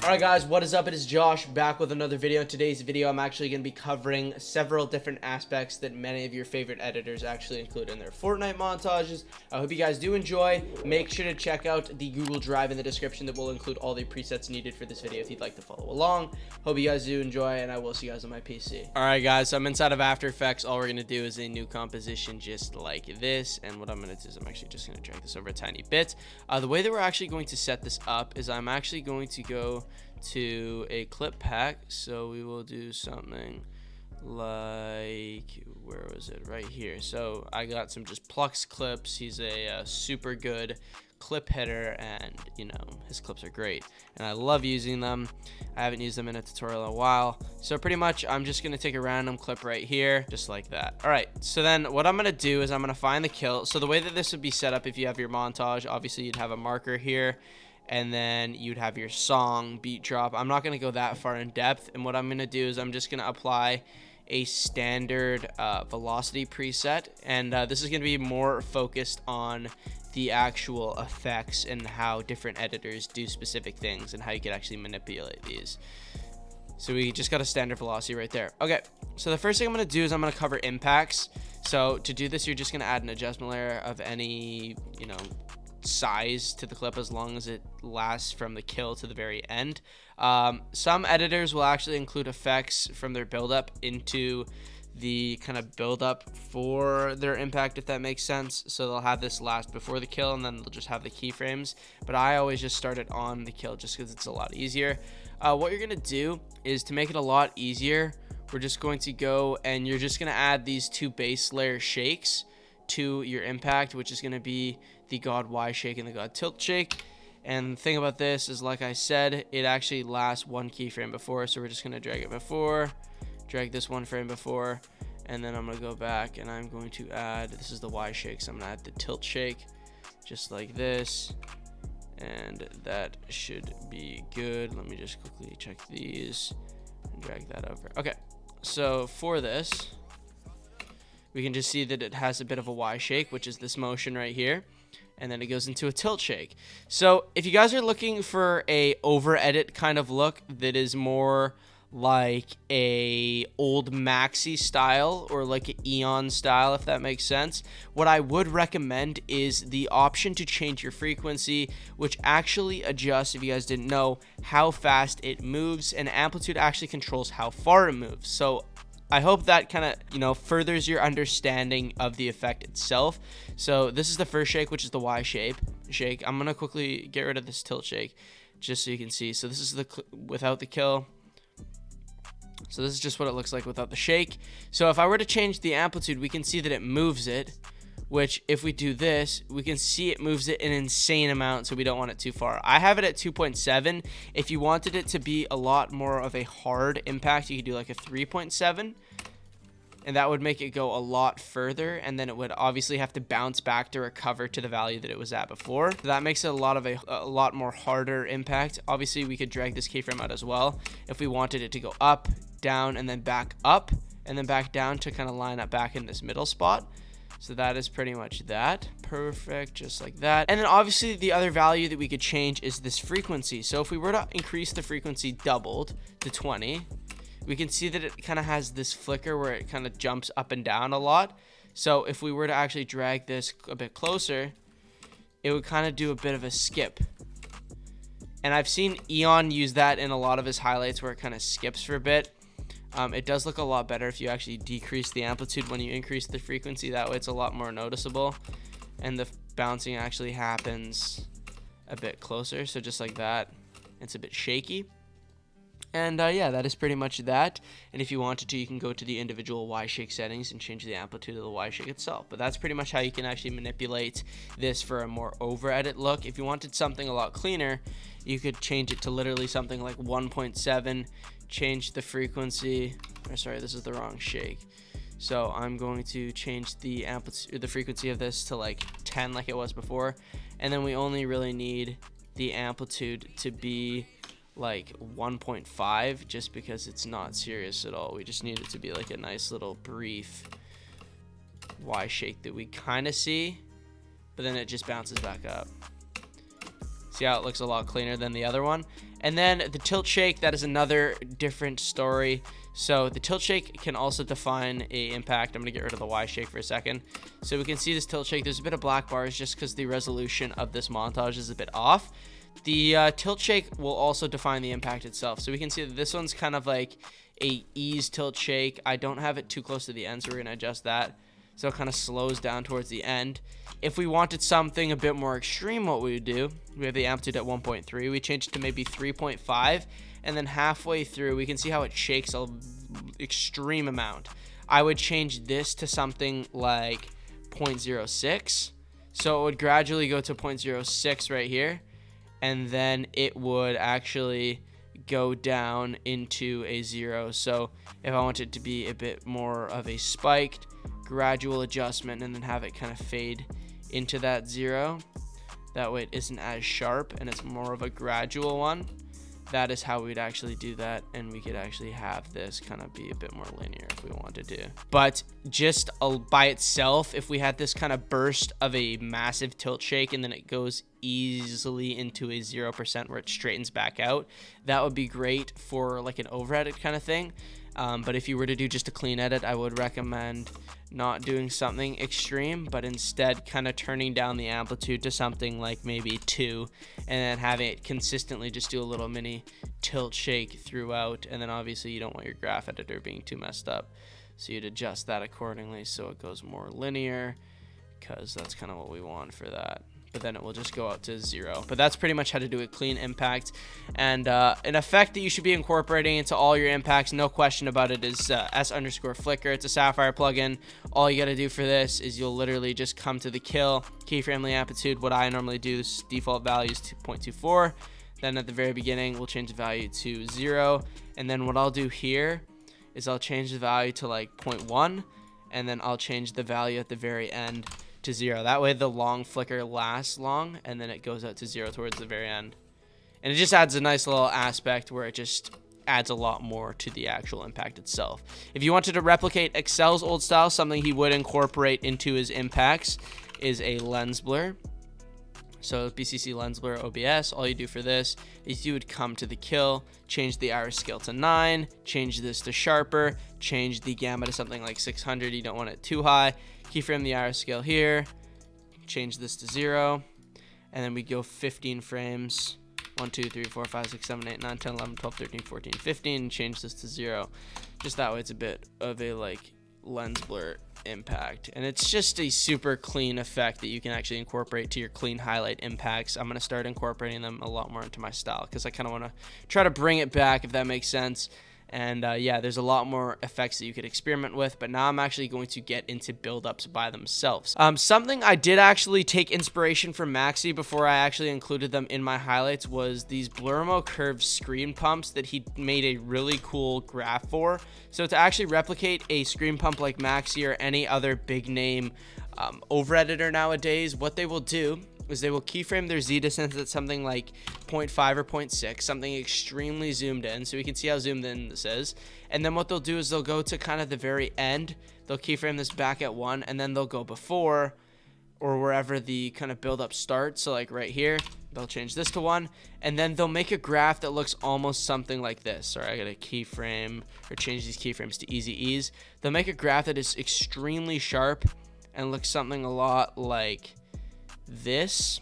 Alright guys, what is up? It is Josh back with another video. In today's video, I'm actually going to be covering several different aspects that many of your favorite editors actually include in their Fortnite montages. I hope you guys do enjoy. Make sure to check out the Google Drive in the description that will include all the presets needed for this video if you'd like to follow along. Hope you guys do enjoy, and I will see you guys on my PC. Alright guys, so I'm inside of After Effects. All we're going to do is a new composition just like this, and what I'm going to do is I'm actually just going to drag this over a tiny bit. The way that we're actually going to set this up is I'm actually going to go to a clip pack, so we will do something like, where was it, right here. So I got some just Plux clips. He's a super good clip hitter, and you know, his clips are great and I love using them. I haven't used them in a tutorial in a while, so pretty much I'm just gonna take a random clip right here just like that. All right, so then what I'm gonna do is I'm gonna find the kill. So the way that this would be set up, if you have your montage, obviously you'd have a marker here, and then you'd have your song beat drop. I'm not going to go that far in depth, and what I'm going to do is I'm just going to apply a standard velocity preset, and this is going to be more focused on the actual effects and how different editors do specific things and how you can actually manipulate these. So we just got a standard velocity right there. Okay, so the first thing I'm going to do is I'm going to cover impacts. So to do this, you're just going to add an adjustment layer of any, you know, size to the clip as long as it lasts from the kill to the very end. Some editors will actually include effects from their build-up into the kind of build-up for their impact, if that makes sense. So they'll have this last before the kill, and then they'll just have the keyframes. But I always just start it on the kill just because it's a lot easier. What you're gonna do is, to make it a lot easier, we're just going to go and you're just gonna add these two base layer shakes to your impact, which is going to be the God Y shake and the God Tilt shake. And the thing about this is, like I said, it actually lasts one keyframe before, so we're just going to drag it before, drag this one frame before, and then I'm going to go back and I'm going to add, this is the Y shake, so I'm going to add the tilt shake just like this, and that should be good. Let me just quickly check these and drag that over. Okay, so for this, we can just see that it has a bit of a Y shake, which is this motion right here, and then it goes into a tilt shake. So if you guys are looking for a over edit kind of look that is more like a old maxi style or like an Eon style, if that makes sense, what I would recommend is the option to change your frequency, which actually adjusts, if you guys didn't know, how fast it moves, and amplitude actually controls how far it moves. So I hope that kind of, you know, furthers your understanding of the effect itself. So this is the first shake, which is the Y shake. I'm going to quickly get rid of this tilt shake just so you can see. So this is the without the kill. So this is just what it looks like without the shake. So if I were to change the amplitude, we can see that it moves it, which if we do this, we can see it moves it an insane amount, so we don't want it too far. I have it at 2.7. If you wanted it to be a lot more of a hard impact, you could do like a 3.7, and that would make it go a lot further, and then it would obviously have to bounce back to recover to the value that it was at before. So that makes it a lot more harder impact. Obviously, we could drag this keyframe out as well if we wanted it to go up, down, and then back up, and then back down to kind of line up back in this middle spot. So that is pretty much that. Perfect, just like that. And then obviously the other value that we could change is this frequency. So if we were to increase the frequency doubled to 20, we can see that it kind of has this flicker where it kind of jumps up and down a lot. So if we were to actually drag this a bit closer, it would kind of do a bit of a skip. And I've seen Eon use that in a lot of his highlights where it kind of skips for a bit. It does look a lot better if you actually decrease the amplitude when you increase the frequency. That way it's a lot more noticeable, and the bouncing actually happens a bit closer. So just like that, it's a bit shaky. And yeah, that is pretty much that. And if you wanted to, you can go to the individual Y shake settings and change the amplitude of the Y shake itself. But that's pretty much how you can actually manipulate this for a more over edit look. If you wanted something a lot cleaner, you could change it to literally something like 1.7, change the frequency, or sorry, this is the wrong shake. So I'm going to change the amplitude, the frequency of this to like 10 like it was before, and then we only really need the amplitude to be like 1.5, just because it's not serious at all. We just need it to be like a nice little brief Y shake that we kind of see, but then it just bounces back up. See how it looks a lot cleaner than the other one? And then the tilt shake, that is another different story. So the tilt shake can also define a impact. I'm gonna get rid of the Y shake for a second. So we can see this tilt shake, there's a bit of black bars just because the resolution of this montage is a bit off. The tilt shake will also define the impact itself. So we can see that this one's kind of like a ease tilt shake. I don't have it too close to the end, so we're gonna adjust that. So it kind of slows down towards the end. If we wanted something a bit more extreme, what we would do, we have the amplitude at 1.3. We change it to maybe 3.5. And then halfway through, we can see how it shakes an extreme amount. I would change this to something like 0.06. So it would gradually go to 0.06 right here. And then it would actually go down into a 0. So if I want it to be a bit more of a spiked, gradual adjustment, and then have it kind of fade into that 0, that way it isn't as sharp and it's more of a gradual one. That is how we'd actually do that, and we could actually have this kind of be a bit more linear if we wanted to. But just by itself, if we had this kind of burst of a massive tilt shake and then it goes easily into a 0% where it straightens back out, that would be great for like an over edit kind of thing. But if you were to do just a clean edit, I would recommend not doing something extreme, but instead kind of turning down the amplitude to something like maybe 2, and then having it consistently just do a little mini tilt shake throughout. And then obviously you don't want your graph editor being too messed up, so you'd adjust that accordingly so it goes more linear, because that's kind of what we want for that. But then it will just go out to 0. But that's pretty much how to do a clean impact. And an effect that you should be incorporating into all your impacts, no question about it, is S_flicker. It's a Sapphire plugin. All you got to do for this is you'll literally just come to the kill, keyframe the amplitude. What I normally do is default value is 2.24. Then at the very beginning, we'll change the value to 0. And then what I'll do here is I'll change the value to like 0.1. And then I'll change the value at the very end to 0. That way the long flicker lasts long, and then it goes out to 0 towards the very end. And it just adds a nice little aspect where it just adds a lot more to the actual impact itself. If you wanted to replicate Excel's old style, something he would incorporate into his impacts is a lens blur. So BCC lens blur OBS, all you do for this is you would come to the kill, change the iris scale to 9, change this to sharper, change the gamma to something like 600. You don't want it too high. Keyframe the iris scale here, change this to 0, and then we go 15 frames. 1, 2, 3, 4, 5, 6, 7, 8, 9, 10, 11, 12, 13, 14, 15, and change this to 0. Just that way it's a bit of a like lens blur impact, and it's just a super clean effect that you can actually incorporate to your clean highlight impacts. I'm going to start incorporating them a lot more into my style because I kind of want to try to bring it back, if that makes sense. And yeah, there's a lot more effects that you could experiment with, but now I'm actually going to get into build-ups by themselves. Something I did actually take inspiration from Maxi before I actually included them in my highlights was these Blurmo curved screen pumps that he made a really cool graph for. So to actually replicate a screen pump like Maxi or any other big name over editor nowadays, what they will do is they will keyframe their Z distance at something like 0.5 or 0.6, something extremely zoomed in, so we can see how zoomed in this is. And then what they'll do is they'll go to kind of the very end, they'll keyframe this back at 1, and then they'll go before or wherever the kind of build up starts. So like right here, they'll change this to 1, and then they'll make a graph that looks almost something like this. Sorry, I gotta keyframe or change these keyframes to easy ease. They'll make a graph that is extremely sharp and looks something a lot like this,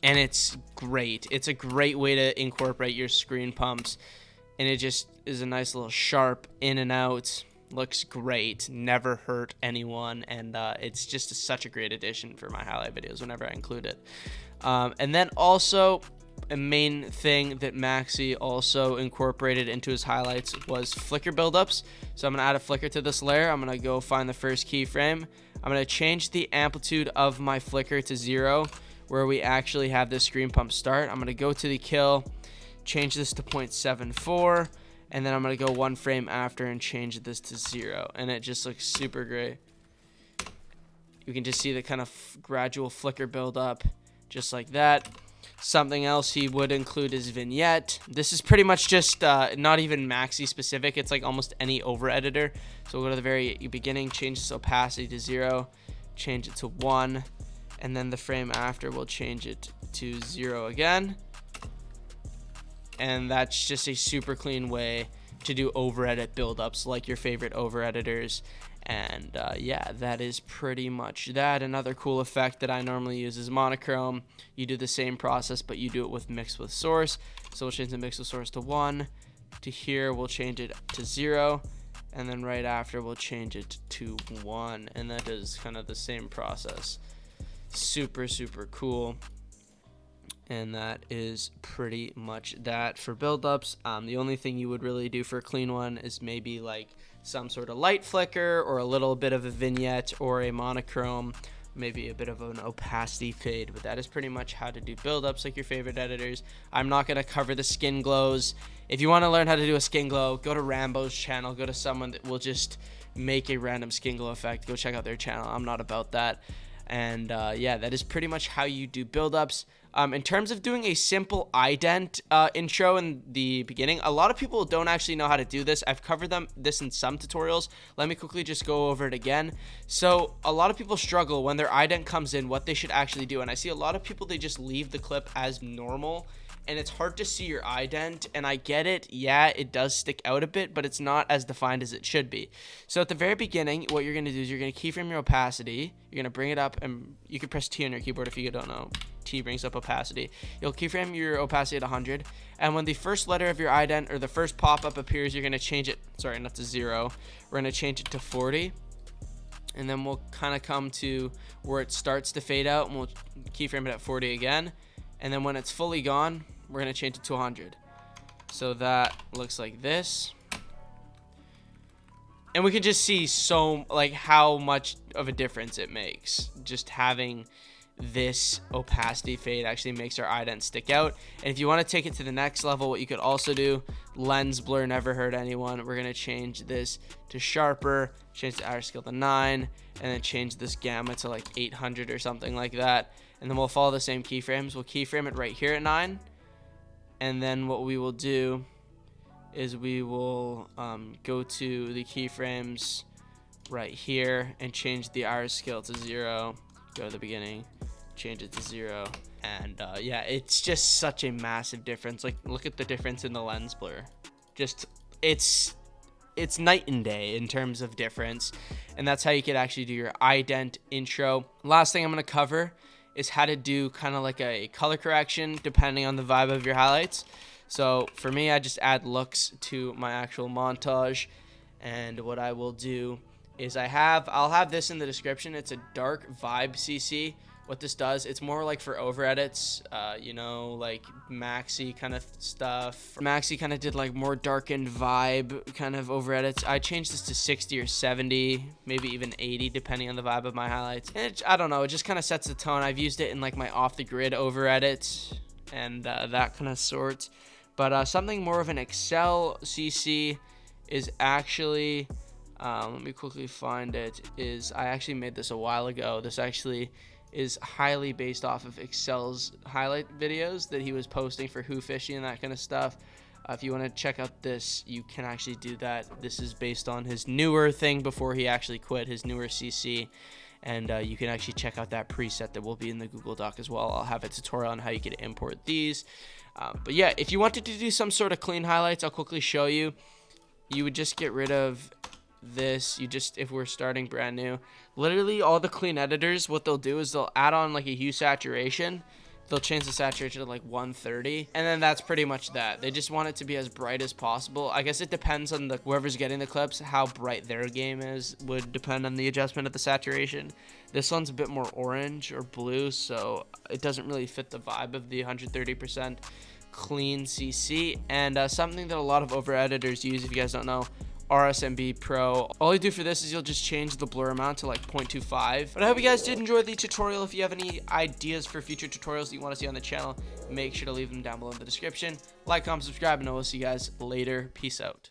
and it's great. It's a great way to incorporate your screen pumps, and it just is a nice little sharp in and out, looks great, never hurt anyone, and it's just such a great addition for my highlight videos whenever I include it. And then also a main thing that Maxi also incorporated into his highlights was flicker buildups. So I'm gonna add a flicker to this layer. I'm gonna go find the first keyframe. I'm going to change the amplitude of my flicker to 0, where we actually have this screen pump start. I'm going to go to the kill, change this to 0.74, and then I'm going to go 1 frame after and change this to 0. And it just looks super great. You can just see the kind of gradual flicker build up, just like that. Something else he would include is Vignette. This is pretty much just not even Maxi specific. It's like almost any over editor. So we'll go to the very beginning, change this opacity to 0, change it to 1, and then the frame after we'll change it to 0 again. and that's just a super clean way to do over edit buildups like your favorite over editors. And yeah, that is pretty much that. Another cool effect that I normally use is monochrome. You do the same process, but you do it with mix with source. So we'll change the mix with source to 1. To here, we'll change it to 0. And then right after, we'll change it to 1. And that is kind of the same process. Super, super cool. And that is pretty much that for buildups. The only thing you would really do for a clean one is maybe like some sort of light flicker or a little bit of a vignette or a monochrome, maybe a bit of an opacity fade. But that is pretty much how to do buildups like your favorite editors. I'm not going to cover the skin glows. If you want to learn how to do a skin glow, go to Rambo's channel. Go to someone that will just make a random skin glow effect. Go check out their channel. I'm not about that. And yeah, that is pretty much how you do buildups. In terms of doing a simple ident intro in the beginning, a lot of people don't actually know how to do this. I've covered this in some tutorials. Let me quickly just go over it again. So a lot of people struggle when their ident comes in, what they should actually do. And I see a lot of people, they just leave the clip as normal, and it's hard to see your ident. And I get it. Yeah, it does stick out a bit, but it's not as defined as it should be. So at the very beginning, what you're going to do is you're going to keyframe your opacity. You're going to bring it up, and you can press T on your keyboard if you don't know. T brings up opacity. You'll keyframe your opacity at 100, and when the first letter of your ident or the first pop-up appears, you're going to change it, sorry, not to 0. We're going to change it to 40, and then we'll kind of come to where it starts to fade out, and we'll keyframe it at 40 again. And then when it's fully gone, we're going to change it to 100. So that looks like this. And we can just see how much of a difference it makes. Just having this opacity fade actually makes our ident stick out. And if you want to take it to the next level, what you could also do, lens blur never hurt anyone. We're going to change this to sharper, change the iris scale to 9, and then change this gamma to like 800 or something like that. And then we'll follow the same keyframes. We'll keyframe it right here at 9. And then what we will do is we will go to the keyframes right here and change the iris scale to 0. Go to the beginning, change it to 0, and yeah, it's just such a massive difference. Like, look at the difference in the lens blur. Just it's night and day in terms of difference. And that's how you could actually do your ident intro. Last thing I'm going to cover is how to do kind of like a color correction depending on the vibe of your highlights. So for me, I just add looks to my actual montage, and what I will do is I'll have this in the description. It's a dark vibe CC. What this does, it's more like for over edits, you know, like maxi kind of stuff. Maxi kind of did like more darkened vibe kind of over edits. I changed this to 60 or 70, maybe even 80, depending on the vibe of my highlights. And I don't know, it just kind of sets the tone. I've used it in like my off the grid over edits and that kind of sort. But something more of an Excel CC is actually, let me quickly find it, I actually made this a while ago. This actually is highly based off of Excel's highlight videos that he was posting for Who Fishy and that kind of stuff. If you want to check out this, you can actually do that. This is based on his newer thing before he actually quit, his newer CC. And you can actually check out that preset that will be in the Google Doc as well. I'll have a tutorial on how you can import these. But yeah, if you wanted to do some sort of clean highlights, I'll quickly show you. You would just get rid of this. If we're starting brand new, literally all the clean editors, what they'll do is they'll add on like a hue saturation. They'll change the saturation to like 130, and then that's pretty much that. They just want it to be as bright as possible. I guess it depends on whoever's getting the clips, how bright their game is would depend on the adjustment of the saturation. This one's a bit more orange or blue, so it doesn't really fit the vibe of the 130% clean CC. And something that a lot of over editors use, if you guys don't know, RSMB Pro. All you do for this is you'll just change the blur amount to like 0.25. But I hope you guys did enjoy the tutorial. If you have any ideas for future tutorials that you want to see on the channel, make sure to leave them down below in the description. Like, comment, subscribe, and I will see you guys later. Peace out.